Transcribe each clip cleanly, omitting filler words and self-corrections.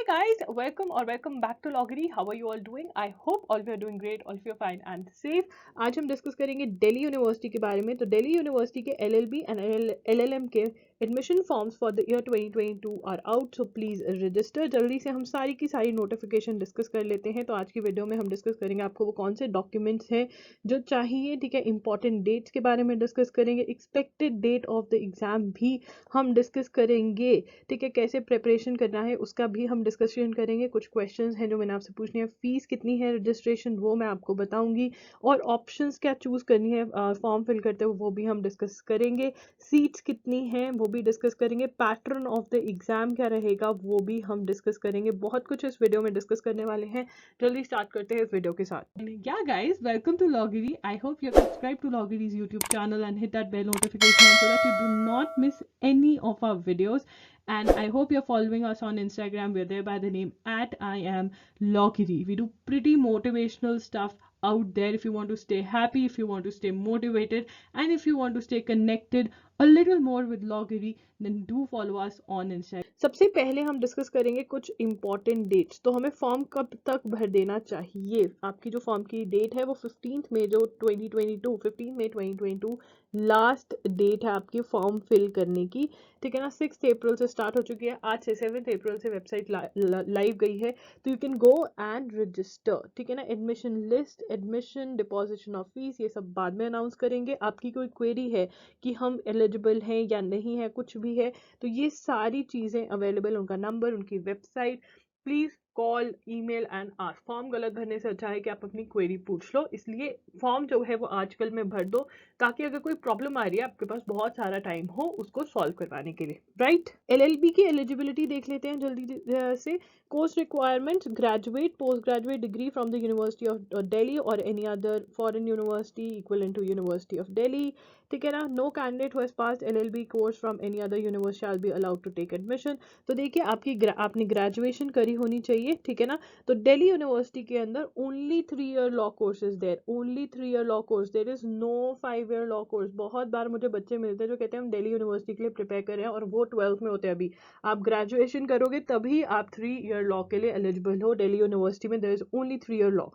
Hi guys, welcome back to Loggery. How are you all doing? I hope all of you are doing great, all of you are fine and safe. आज हम discuss करेंगे Delhi university के बारे में। तो Delhi university के LLB and LLM के admission forms for the year 2022 are out, so please register. जल्दी से हम सारी की सारी नोटिफिकेशन डिस्कस कर लेते हैं। तो आज की वीडियो में हम डिस्कस करेंगे आपको वो कौन से डॉक्यूमेंट्स हैं जो चाहिए, ठीक है। इंपॉर्टेंट डेट्स के बारे में डिस्कस करेंगे, expected date of the exam भी हम डिस्कस करेंगे, ठीक है। कैसे प्रिपरेशन करना है उसका भी हम डिस्कशन करेंगे। कुछ क्वेश्चंस हैं जो मैंने आपसे पूछने हैं। फीस कितनी है रजिस्ट्रेशन वो मैं आपको बताऊंगी, और ऑप्शंस क्या चूज करनी है फॉर्म फिल करते हुए वो भी हम डिस्कस करेंगे। सीट्स कितनी हैं वो भी डिस्कस करेंगे। पैटर्न ऑफ द एग्जाम क्या रहेगा वो भी हम डिस्कस करेंगे। बहुत कुछ इस वीडियो में डिस्कस करने वाले हैं। जल्दी स्टार्ट करते हैं इस वीडियो के साथ। Yeah guys, welcome to Loggery. I hope you have subscribed to Loggery's YouTube channel and hit that bell notification so that you do not miss any of our videos. And I hope you're following us on Instagram. We're there by the name at I am Loggery. We do pretty motivational stuff out there if you want to stay happy, if you want to stay motivated, and if you want to stay connected a little more with Loggery, then do follow us on Instagram. सबसे पहले हम discuss करेंगे कुछ important dates. तो हमें form कब तक भर देना चाहिए। आपकी जो फॉर्म की डेट है वो 15 मई जो 2022 15 मई 2022 लास्ट डेट है आपकी फॉर्म फिल करने की, ठीक है ना। 6 अप्रैल से स्टार्ट हो चुकी है, आज से 7 अप्रैल से वेबसाइट लाइव गई है। तो you can go and register, ठीक है ना। Admission list, admission, deposition of fees, ये सब बाद में अनाउंस करेंगे। आपकी कोई क्वेरी है कि हम एलिजिबल हैं या नहीं है, कुछ भी है, तो ये सारी चीज़ें अवेलेबल, उनका नंबर, उनकी website, please call, email and ask. Form गलत भरने से अच्छा है कि आप अपनी क्वेरी पूछ लो। इसलिए फॉर्म जो है वो आजकल में भर दो, ताकि अगर कोई प्रॉब्लम आ रही है आपके पास बहुत सारा टाइम हो उसको सॉल्व करवाने के लिए, राइट। LLB की एलिजिबिलिटी देख लेते हैं जल्दी से। Course requirements, graduate, post graduate degree from the university of Delhi और any other foreign university equivalent to university of Delhi, ठीक है ना। No candidate who has passed LLB course from any other university shall be allowed to take admission. तो देखिए आपने graduation करी होनी चाहिए, ठीक है ना। तो दिल्ली यूनिवर्सिटी के अंदर only 3 year law course is there, only 3 year law course, there is no 5 year law course. बहुत बार मुझे बच्चे मिलते हैं जो कहते हैं हम दिल्ली यूनिवर्सिटी के लिए प्रिपेयर कर रहे हैं और वो 12th में होते हैं। अभी आप ग्रेजुएशन करोगे तभी आप 3 ईयर लॉ के लिए एलिजिबल हो दिल्ली यूनिवर्सिटी में। There is only 3 year law,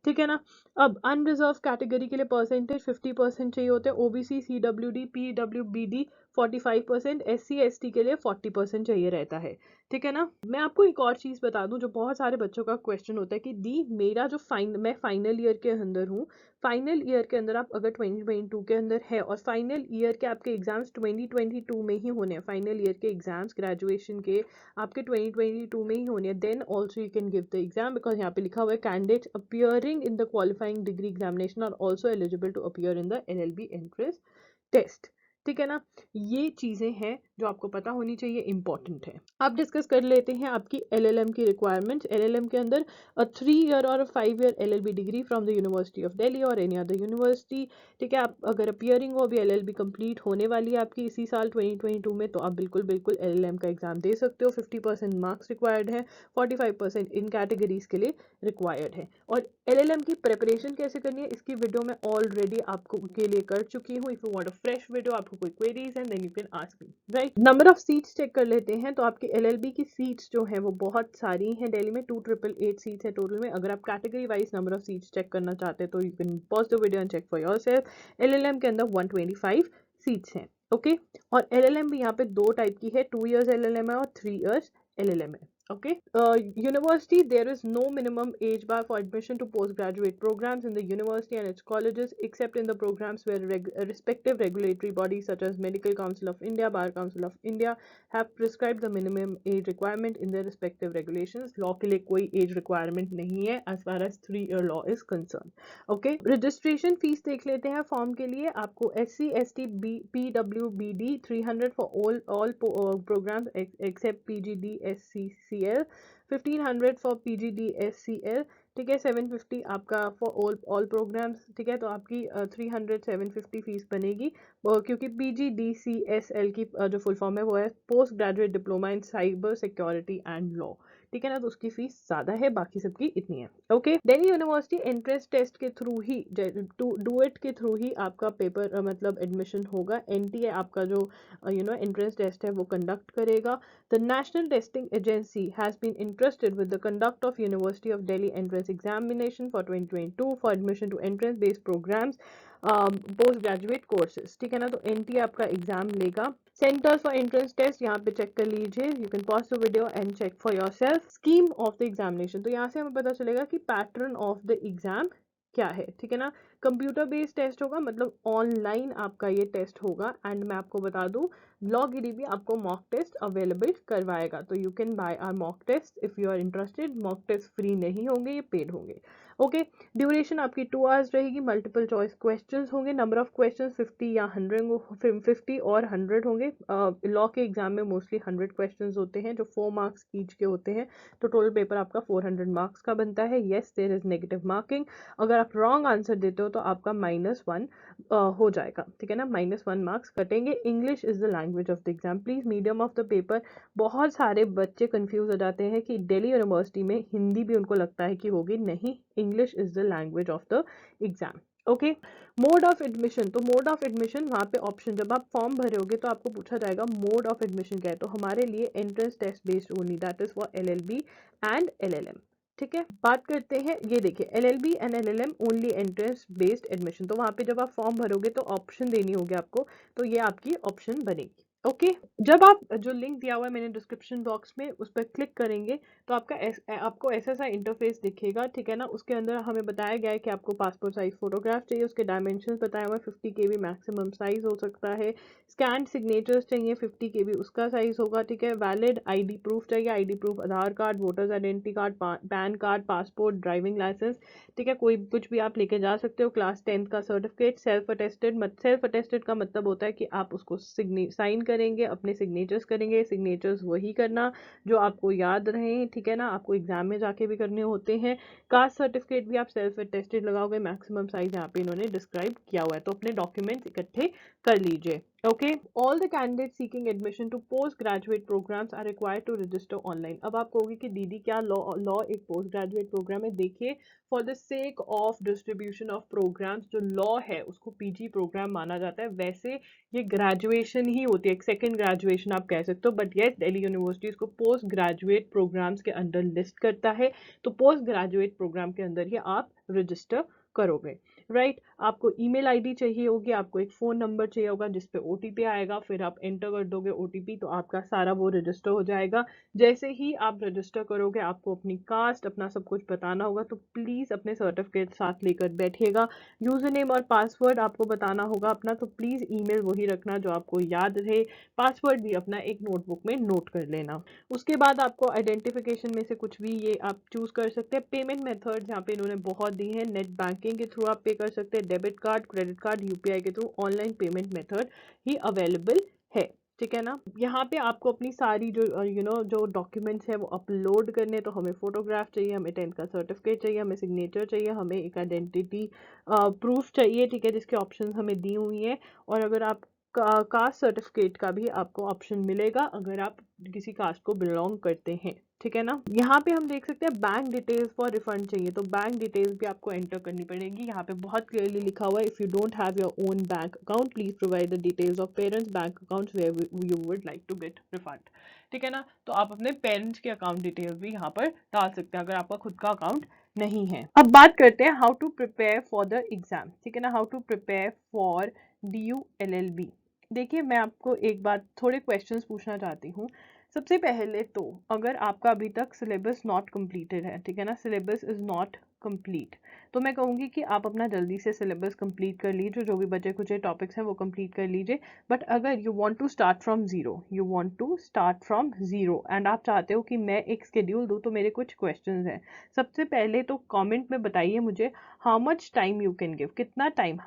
ठीक है ना। अब अनरिजर्व कैटेगरी के लिए परसेंटेज 50% चाहिए होते हैं। OBC, CWD, PWBD 45%, SC ST के लिए 40% चाहिए रहता है, ठीक है ना। मैं आपको एक और चीज़ बता दूं जो बहुत सारे बच्चों का क्वेश्चन होता है कि दी मेरा जो मैं फाइनल ईयर के अंदर हूँ, फाइनल ईयर के अंदर आप अगर 2022 के अंदर है और फाइनल ईयर के आपके एग्जाम्स 2022 में ही होने हैं, फाइनल ईयर के एग्जाम्स ग्रेजुएशन के आपके 2022 में ही होने हैं, then also you can give the exam, because यहाँ पे लिखा हुआ है candidate appearing in the qualifying degree examination are also eligible to appear in the LLB entrance test, ठीक है ना। ये चीज़ें हैं जो आपको पता होनी चाहिए, इंपॉर्टेंट है। अब डिस्कस कर लेते हैं आपकी LLM की रिक्वायरमेंट्स। LLM के अंदर 3 ईयर और 5 year LLB degree from the university of Delhi और एनी अदर यूनिवर्सिटी, ठीक है। आप अगर अपियरिंग हो, अभी LLB कंप्लीट होने वाली है आपकी इसी साल 2022 में, तो आप बिल्कुल LLM का एग्जाम दे सकते हो। 50% मार्क्स रिक्वायर्ड है, 45% इन कैटेगरीज के लिए रिक्वायर्ड है। और LLM की प्रिपरेशन कैसे करनी है इसकी वीडियो मैं ऑलरेडी आपको के लिए कर चुकी हूँ। If you want a fresh video, आपको कोई क्वेरीज है, then you can ask me, right. Number of seats check कर लेते हैं। तो आपके LLB की सीट्स जो है वो बहुत सारी हैं। दिल्ली में 2888 सीट्स है टोटल में। अगर आप category wise number of seats check करना चाहते हैं तो you can pause the video and check for yourself. LLM के अंदर 125 सीट्स हैं, ओके। और LLM भी यहाँ पे 2 टाइप की है, 2 years LLM है और 3 years LLM है, okay. University, there is no minimum age bar for admission to postgraduate programs in the university and its colleges, except in the programs where respective regulatory bodies such as Medical Council of India, Bar Council of India have prescribed the minimum age requirement in their respective regulations. Law के लिए कोई age requirement नहीं है as far as 3-year law is concerned, okay. Registration fees देख लेते हैं form के लिए। आपको SC ST PWBD 300 for all programs except PGD SCCL, 1500 for PGD SCL, ठीक है। 750 आपका फॉर ऑल प्रोग्राम्स, ठीक है। तो आपकी 300 750 फीस बनेगी, क्योंकि PGDCSL की जो फुल फॉर्म है वो है post graduate diploma in cyber security and law, ठीक है ना, तो उसकी फीस ज़्यादा है, बाकी सबकी इतनी है। Okay, Delhi university entrance test के थ्रू ही, डूएट के थ्रू ही आपका पेपर मतलब एडमिशन होगा। एनटीए आपका जो एंट्रेंस टेस्ट है वो कंडक्ट करेगा। The national testing agency has been interested with the conduct of university of Delhi entrance examination for 2022 for admission to entrance based programmes post graduate courses, ठीक है ना, तो एनटीए आपका एग्जाम लेगा। सेंटर्स फॉर एंट्रेंस टेस्ट यहाँ पे check कर लीजिए, you can pause the video and check for yourself. Scheme of the examination, तो यहाँ से हमें पता चलेगा कि पैटर्न ऑफ द एग्जाम क्या है, ठीक है ना। कंप्यूटर बेस्ड टेस्ट होगा, मतलब ऑनलाइन आपका ये टेस्ट होगा। एंड मैं आपको बता दूं, लॉ गिरी भी आपको मॉक टेस्ट अवेलेबल करवाएगा, तो you can buy our mock test if you are interested. Mock test free नहीं होंगे, ये पेड होंगे। ओके, ड्यूरेशन आपकी 2 आवर्स रहेगी। मल्टीपल चॉइस क्वेश्चंस होंगे। नंबर ऑफ क्वेश्चंस 50 या 100, 50 और 100 होंगे। लॉ के एग्जाम में मोस्टली 100 क्वेश्चंस होते हैं जो 4 मार्क्स ईच के होते हैं, तो टोटल पेपर आपका 400 मार्क्स का बनता है। Yes, there is negative marking. अगर आप रॉन्ग आंसर देते हो तो आपका -1 हो जाएगा, ठीक है ना, -1 मार्क्स कटेंगे। English is the language of the exam, please medium of the paper. बहुत सारे बच्चे कंफ्यूज हो जाते हैं कि दिल्ली यूनिवर्सिटी में हिंदी भी उनको लगता है कि होगी, नहीं, English is the language of the exam. Okay, mode of admission, तो मोड ऑफ एडमिशन वहाँ पे ऑप्शन, जब आप फॉर्म भरोगे तो आपको पूछा जाएगा मोड ऑफ एडमिशन क्या है, तो हमारे लिए entrance test based only, that is for LLB and LLM. ठीक है, बात करते हैं, ये देखिए LLB and LLM only entrance based admission, तो वहाँ पे जब आप फॉर्म भरोगे तो ऑप्शन देनी होगी आपको, तो ये आपकी ऑप्शन बनेगी। ओके, जब आप जो लिंक दिया हुआ है मैंने डिस्क्रिप्शन बॉक्स में, उस पर क्लिक करेंगे तो आपको ऐसा सा इंटरफेस दिखेगा, ठीक है ना। उसके अंदर हमें बताया गया है कि आपको पासपोर्ट साइज फोटोग्राफ चाहिए, उसके डायमेंशंस बताया हुआ है, 50 KB मैक्सिमम साइज हो सकता है। स्कैन सिग्नेचर्स चाहिए 50 KB उसका साइज होगा, ठीक है। वैलिड आईडी प्रूफ चाहिए, ID proof Aadhaar card, voters identity card, PAN card, passport, driving licence, ठीक है, कोई कुछ भी आप लेके जा सकते हो। क्लास 10 का सर्टिफिकेट। सेल्फ अटेस्टेड का मतलब होता है कि आप उसको साइन करेंगे, अपने सिग्नेचर्स करेंगे। सिग्नेचर्स वही करना जो आपको याद रहे, ठीक है ना, आपको एग्जाम में जाके भी करने होते हैं। कास्ट सर्टिफिकेट भी आप सेल्फ अटेस्टेड लगाओगे। मैक्सिमम साइज यहाँ पे इन्होंने डिस्क्राइब किया हुआ है, तो अपने डॉक्यूमेंट्स इकट्ठे कर लीजिए। Okay, all the candidate seeking admission to post graduate programmes are required to register online. अब आप कहोगे कि दीदी क्या लॉ एक पोस्ट ग्रेजुएट प्रोग्राम है? देखिए, for the sake of distribution of programmes, जो लॉ है उसको पीजी प्रोग्राम माना जाता है, वैसे ये ग्रेजुएशन ही होती है, एक सेकेंड ग्रेजुएशन आप कह सकते हो। बट येस, दिल्ली यूनिवर्सिटी इसको पोस्ट ग्रेजुएट प्रोग्राम्स के अंडर लिस्ट करता है, तो पोस्ट ग्रेजुएट प्रोग्राम के अंदर ही आप रजिस्टर करोगे, राइट। आपको ईमेल आईडी चाहिए होगी, आपको एक फ़ोन नंबर चाहिए होगा जिसपे ओटीपी आएगा, फिर आप एंटर कर दोगे ओटीपी, तो आपका सारा वो रजिस्टर हो जाएगा। जैसे ही आप रजिस्टर करोगे आपको अपनी कास्ट, अपना सब कुछ बताना होगा, तो प्लीज़ अपने सर्टिफिकेट साथ लेकर बैठिएगा। यूज़र नेम और पासवर्ड आपको बताना होगा अपना, तो प्लीज़ ईमेल वही रखना जो आपको याद रहे। पासवर्ड भी अपना एक नोटबुक में नोट कर लेना। उसके बाद आपको आइडेंटिफिकेशन में से कुछ भी ये आप चूज़ कर सकते हैं। पेमेंट मेथड यहाँ पे इन्होंने बहुत दी है, नेट बैंकिंग के थ्रू आप पे कर सकते हैं, debit card, credit card, UPI के थ्रू, ऑनलाइन पेमेंट मेथड ही अवेलेबल है, ठीक है ना। यहाँ पे आपको अपनी सारी जो जो डॉक्यूमेंट्स है वो अपलोड करने, तो हमें फोटोग्राफ चाहिए, हमें 10th का सर्टिफिकेट चाहिए, हमें सिग्नेचर चाहिए, हमें एक आइडेंटिटी प्रूफ चाहिए, ठीक है, जिसके ऑप्शंस हमें दी हुई हैं। और अगर आप कास्ट सर्टिफिकेट का भी आपको ऑप्शन मिलेगा अगर आप किसी कास्ट को बिलोंग करते हैं, ठीक है ना। यहाँ पे हम देख सकते हैं बैंक डिटेल्स फॉर रिफंड चाहिए, तो बैंक डिटेल्स भी आपको एंटर करनी पड़ेगी। यहाँ पे बहुत क्लियरली लिखा हुआ है, if you don't have your own bank account please provide the details of parents bank accounts where you would like to get refund, ठीक है ना। तो आप अपने पेरेंट्स के अकाउंट डिटेल्स भी यहाँ पर डाल सकते हैं अगर आपका खुद का अकाउंट नहीं है। अब बात करते हैं how to prepare for the exam, ठीक है ना, how to prepare for DU LLB। देखिए, मैं आपको एक बात, थोड़े क्वेश्चंस पूछना चाहती हूँ। सबसे पहले तो अगर आपका अभी तक सिलेबस नॉट कंप्लीटेड है, ठीक है ना, सिलेबस इज़ नॉट कंप्लीट, तो मैं कहूँगी कि आप अपना जल्दी से सिलेबस कंप्लीट कर लीजिए, जो भी बचे कुछ टॉपिक्स हैं वो कंप्लीट कर लीजिए। बट अगर you want to start from zero and आप चाहते हो कि मैं एक शेड्यूल दूँ, तो मेरे कुछ क्वेश्चंस हैं। सबसे पहले तो कमेंट में बताइए मुझे, how much time you can give, कितना time,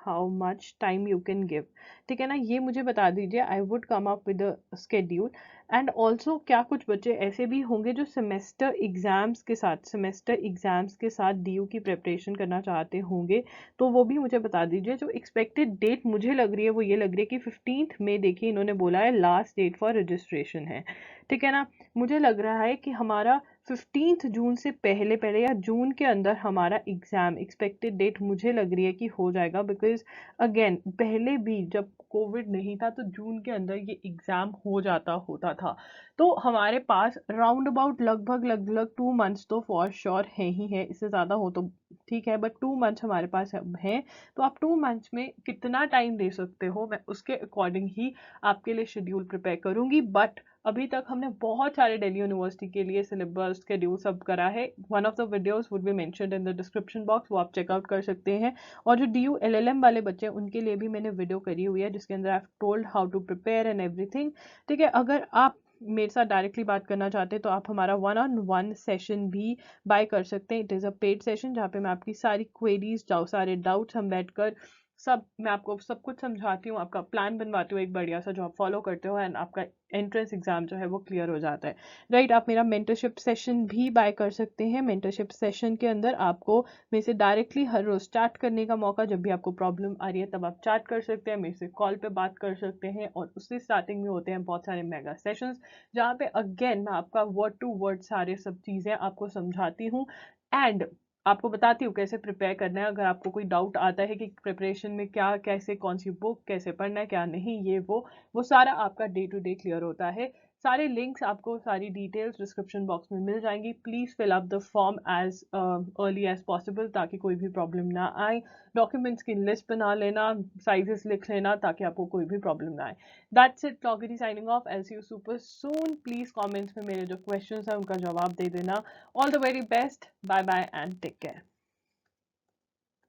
how much time you can give, ठीक है ना, ये मुझे बता दीजिए। I would come up with a schedule. And also क्या कुछ बच्चे ऐसे भी होंगे जो सेमेस्टर एग्जाम्स के साथ डीयू की प्रिपरेशन करना चाहते होंगे, तो वो भी मुझे बता दीजिए। जो एक्सपेक्टेड डेट मुझे लग रही है वो ये लग रही है कि 15 मई, देखिए इन्होंने बोला है लास्ट डेट फॉर रजिस्ट्रेशन है, ठीक है ना। मुझे लग रहा है कि हमारा 15 जून से पहले पहले या जून के अंदर हमारा एग्जाम एक्सपेक्टेड डेट मुझे लग रही है कि हो जाएगा। बिकॉज अगेन पहले भी जब कोविड नहीं था तो जून के अंदर ये एग्जाम हो जाता होता था। तो हमारे पास राउंड अबाउट लगभग लगभग 2 मंथ्स तो फॉर श्योर है ही है, इससे ज़्यादा हो तो ठीक है, बट 2 मंथ्स हमारे पास अब हैं। तो आप 2 मंथ्स में कितना टाइम दे सकते हो, मैं उसके अकॉर्डिंग ही आपके लिए शेड्यूल प्रिपेयर करूंगी। बट अभी तक हमने बहुत सारे दिल्ली यूनिवर्सिटी के लिए सिलेबस शेड्यूल सब करा है। One of the videos would be mentioned in the description box, वो आप चेकआउट कर सकते हैं। और जो D U L L M वाले बच्चे हैं उनके लिए भी मैंने वीडियो करी हुई है जिसके अंदर I told how to prepare and everything, ठीक है। अगर आप मेरे साथ डायरेक्टली बात करना चाहते हैं तो आप हमारा 1-on-1 सेशन भी बाय कर सकते हैं। It is a paid session जहाँ पे मैं आपकी सारी क्वेरीज, सारे डाउट्स हम बैठकर सब मैं आपको सब कुछ समझाती हूँ, आपका प्लान बनवाती हूँ एक बढ़िया सा जो आप फॉलो करते हो, एंड आपका एंट्रेंस एग्जाम जो है वो क्लियर हो जाता है। राइट, आप मेरा मेंटरशिप सेशन भी बाय कर सकते हैं। मेंटरशिप सेशन के अंदर आपको मेरे से डायरेक्टली हर रोज चैट करने का मौका, जब भी आपको प्रॉब्लम आ रही है तब आप चैट कर सकते हैं, मेरे से कॉल पे बात कर सकते हैं। और उससे स्टार्टिंग में होते हैं बहुत सारे मेगा सेशंस जहाँ पे अगेन मैं आपका वर्ड टू वर्ड सारे सब चीज़ें आपको समझाती हूँ, एंड आपको बताती हूँ कैसे प्रिपेयर करना है। अगर आपको कोई डाउट आता है कि प्रिपरेशन में क्या, कैसे, कौन सी बुक कैसे पढ़ना है, क्या नहीं, ये वो सारा आपका डे टू डे क्लियर होता है। सारे लिंक्स आपको, सारी डिटेल्स डिस्क्रिप्शन बॉक्स में मिल जाएंगी। Please fill up the form as early as possible ताकि कोई भी प्रॉब्लम ना आए। डॉक्यूमेंट्स की लिस्ट बना लेना, साइजेस लिख लेना ताकि आपको कोई भी प्रॉब्लम ना आए। दैट्स इट, लॉगरी signing off. I'll see you super soon. Please comments में मेरे जो क्वेश्चन है उनका जवाब दे देना। All the very best, bye bye and take care.